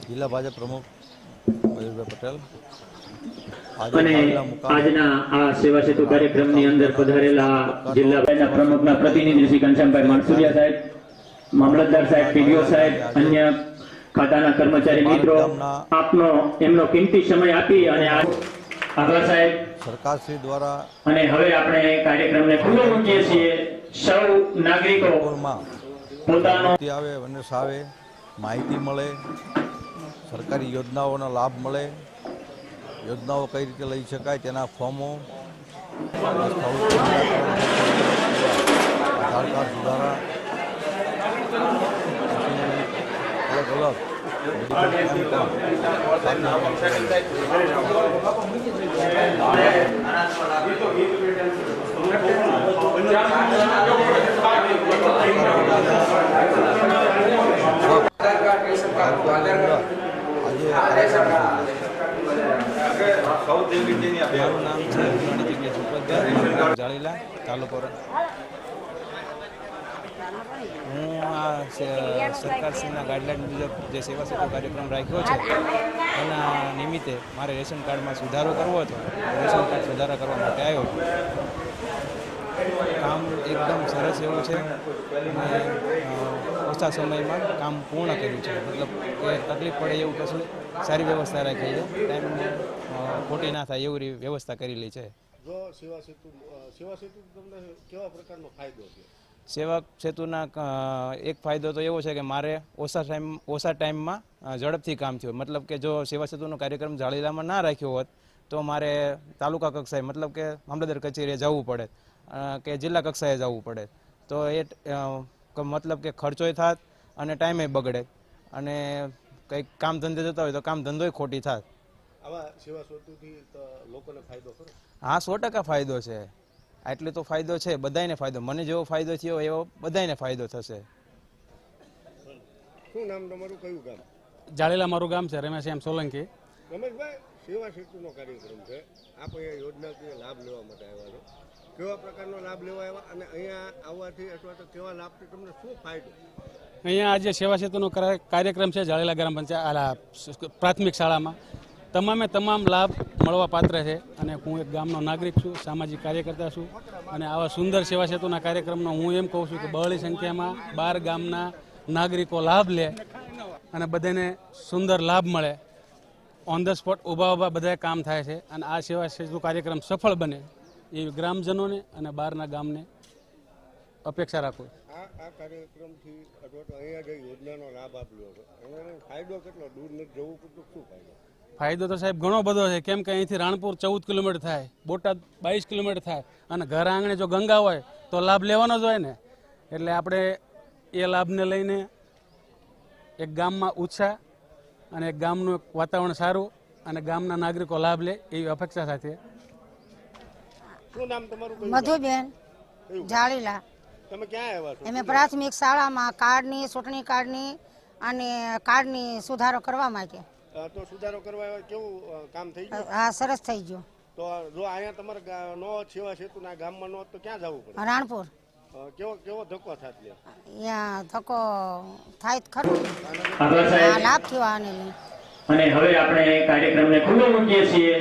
જિલ્લા ભાજપ પ્રમુખ મયુરભાઈ પટેલ અને આજના આ સેવા સેતુ કાર્યક્રમની અંદર પધારેલા જિલ્લા ભાજપ પ્રમુખના પ્રતિનિધિ શ્રી ઘનશ્યામભાઈ માનસુરિયા સાહેબ, મામલતદાર સાહેબ, પીડીઓ સાહેબ, અન્ય ખાતાના કર્મચારી મિત્રો, આપનો એમનો કિંમતી સમય આપી અને આભાર સાહેબ. સરકારશ્રી દ્વારા અને હવે આપણે કાર્યક્રમને ખુલ્લો મૂકીએ છીએ. સૌ નાગરિકો પોતાનો આવે આવે માહિતી મળે, સરકારી યોજનાઓનો લાભ મળે, યોજનાઓ કઈ રીતે લઈ શકાય તેના ફોર્મો, આધાર કાર્ડ સુધારા, જાળીલા તાલુકો. હું આ સરકારશ્રીના ગાઈડલાઇન મુજબ જે સેવા સેતુ કાર્યક્રમ રાખ્યો છે એના નિમિત્તે મારે રેશન કાર્ડમાં સુધારો કરવો હતો. રેશન કાર્ડ સુધારા કરવા માટે આવ્યો હતો. કામ એકદમ સરસ એવું છે અને ઓછા સમયમાં કામ પૂર્ણ કર્યું છે. મતલબ કે તકલીફ પડે એવું કશું સારી વ્યવસ્થા રાખી છે. ટાઈમ ખોટી ના થાય એવી વ્યવસ્થા કરેલી છે. સેવા સેતુ તમને કેવા પ્રકારનો ફાયદો છે? સેવા સેતુના એક ફાયદો તો એવો છે કે મારે ઓછા ટાઈમમાં ઝડપથી કામ થયું. મતલબ કે જો સેવા સેતુનો કાર્યક્રમ જાળીલામાં ના રાખ્યો હોત તો મારે તાલુકા કક્ષાએ મતલબ કે મામલતદાર કચેરીએ જવું પડે કે જિલ્લા કક્ષાએ જવું પડે. તો એ મતલબ કે ખર્ચોય થાત અને ટાઈમે બગડે અને કંઈક કામ ધંધે જતા હોય તો કામ ધંધોય ખોટી થાત. આવા સેવા સેતુથી લોકોને ફાયદો ખરો? હા, 100% ફાયદો છે. આટલો તો ફાયદો છે, બધાને ફાયદો. મને જેવો ફાયદો થયો એવો બધાને ફાયદો થશે. શું નામ તમારું, કયું ગામ? જાળીલા મારું ગામ છે. રમેશ સોલંકી. રમેશભાઈ, સેવા સેતુનો કાર્યક્રમ છે, આપ અહીંયા યોજનાકીય લાભ લેવા માટે આવ્યા છો. કેવા પ્રકારનો લાભ લેવા આવ્યા અને અહીંયા આવવાથી અથવા તો કેવા લાભથી તમને શું ફાયદો? અહીંયા આજે સેવા સેતુનો કાર્યક્રમ છે જાળીલા ગ્રામ પંચાયત પ્રાથમિક શાળામાં. તમામ લાભ મળવા પાત્ર છે અને હું એક ગામનો નાગરિક છું, સામાજિક કાર્યકર્તા છું અને આવા સુંદર સેવા સેતુના કાર્યક્રમનો હું એમ કહું છું કે બહોળી સંખ્યામાં 12 ગામના નાગરિકો લાભ લે અને બધાને સુંદર લાભ મળે. ઓન ધ સ્પોટ ઊભા બધા કામ થાય છે અને આ સેવા સેતુ કાર્યક્રમ સફળ બને એવી ગ્રામજનોને અને બહારના ગામને અપેક્ષા રાખું. આ કાર્યક્રમથી અથવા તો અહીંયા જે યોજનાનો લાભ આપ લ્યો છો એનો ફાયદો કેટલો? દૂર નથી જવું પડતું? શું ફાયદો? ફાયદો તો સાહેબ ઘણો બધો છે. કેમ કે અહીંથી રાણપુર 14 કિલોમીટર થાય, બોટાદ 22 કિલોમીટર થાય અને ઘર આંગણે જો ગંગા હોય તો લાભ લેવાનો જ હોય ને. એટલે આપણે એ લાભને લઈને એક ગામમાં ઉત્સાહ અને એક ગામનું વાતાવરણ સારું અને ગામના નાગરિકો લાભ લે એવી અપેક્ષા સાથે. શું નામ તમારું? મધુબેન, જાળીલા. તમે ક્યાં આવ્યા છો? અમે પ્રાથમિક શાળામાં કાર્ડની, ચૂંટણી કાર્ડની અને કાર્ડની સુધારો કરવા માટે. તો સુધારો કરવા કેવું કામ થઈ ગયું? હા, સરસ થઈ ગયું. તો જો અહીંયા તમારે નો સેવા સેતુના ગામમાં નો તો ક્યાં જવું પડે? રાણપુર. કેવો ધક્કો થાત લે? ત્યાં ધક્કો થાય ખરું, આભાર સાહેબ. લાભ થયો આને લઈ. અને હવે આપણે કાર્યક્રમને ખુલ્લો મૂકીએ છીએ.